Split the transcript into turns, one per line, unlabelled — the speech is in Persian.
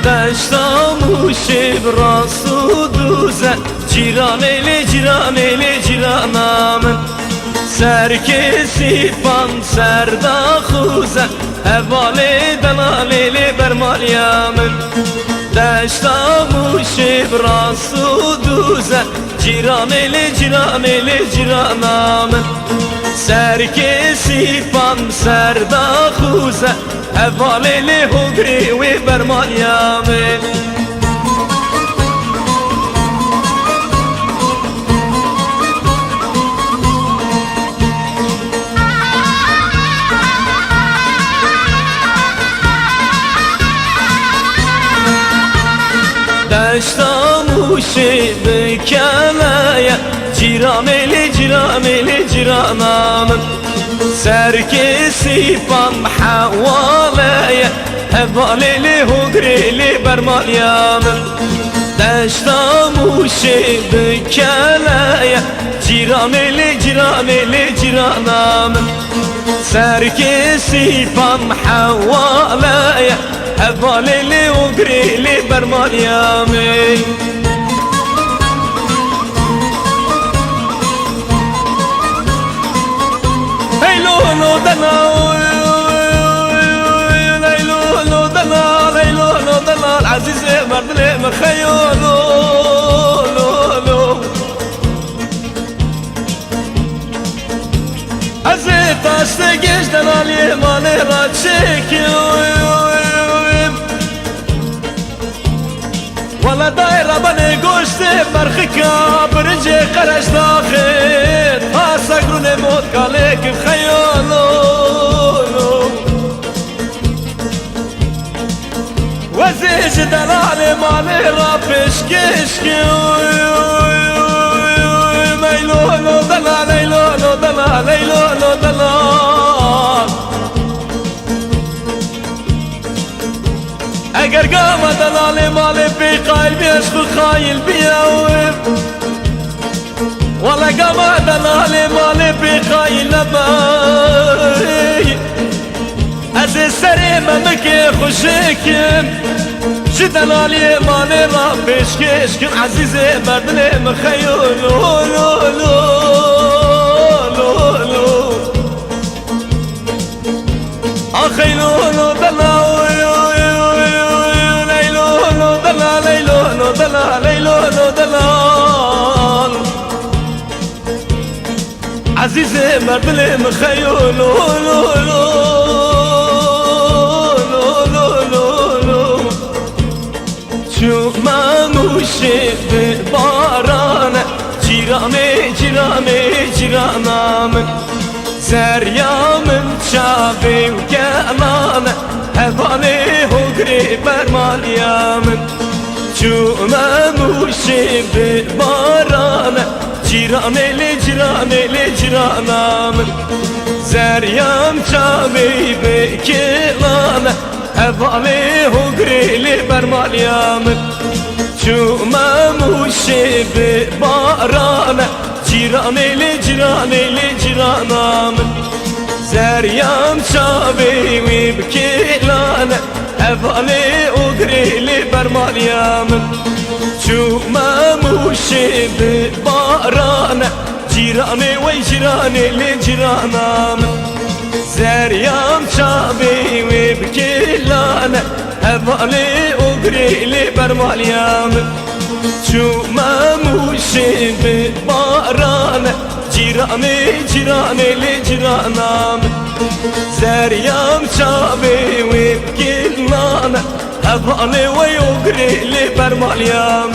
دشتاموش براس و دوزه جیران ایلی جیران ایلی جیرانم سرکسی پان سردا خوزه حوالی دلالیلی برمالیم دشتاموش براس و دوزه جیران ایلی جیران ایلی جیرانم سرکسی پان سردا خوزه حوالی هوگری و برمالیم دشتاموشی بکنه جیران ایلی جیران ایلی جیرانم سرکسی پان حواله حوالی لی هوگری لی برمالیم دشتاموشی بکنه جیران ایلی جیران ایلی جیرانم سرکسی پان حواله حوالی لی هوگری لی برمالیم لولو دنا ليلو دنا ليلو دنا العزيز مردلي مخيولو لولو عزيز اشتقش دنا لي مالي راتشيك ولا دايرة بني قوشتي برخكا برنجي قرش داخل هاسقروني موت قاليك بخيولو وزيج دلالي مالي رابش كشكي ميلولو دلال ليلولو دلال ليلولو دلال اگر قام دلالي مالي بي قايل بيشخو خايل بيوم ولا قام دلالي مالي بي قايل نباي ازي سريمة مكي خوشكم شي دلالي مالي رابش كشكم عزيزي مردني مخيولو لولو لولو اخي لولو دلالي ليلو دلال عزيزي مردلي مخيولو شو ما موشي ببارانه جيراني جيراني جيرانام سريامم شابي وكانانه حوالي هوگري برماليام شو ما موشي ببارانه جيران ایلی جيران ایلی جيرانم زريام شابي بكلانه حوالي هوگري لی برماليام شو ما موشي ببارانه جيران ایلی جيران ایلی جيرانم زريام شابي بكلانه حوالي هوگري لی برماليام شو ما موشي ببارانه جيراني وي جيراني لي جيرانام زريام شابي وبكلانه حوالي هوگري لی برماليام شو ما موشي ببارانه جيراني جيراني لي جيرانام زريام شابي وبكلانه حوالي وي هوگري لی برماليام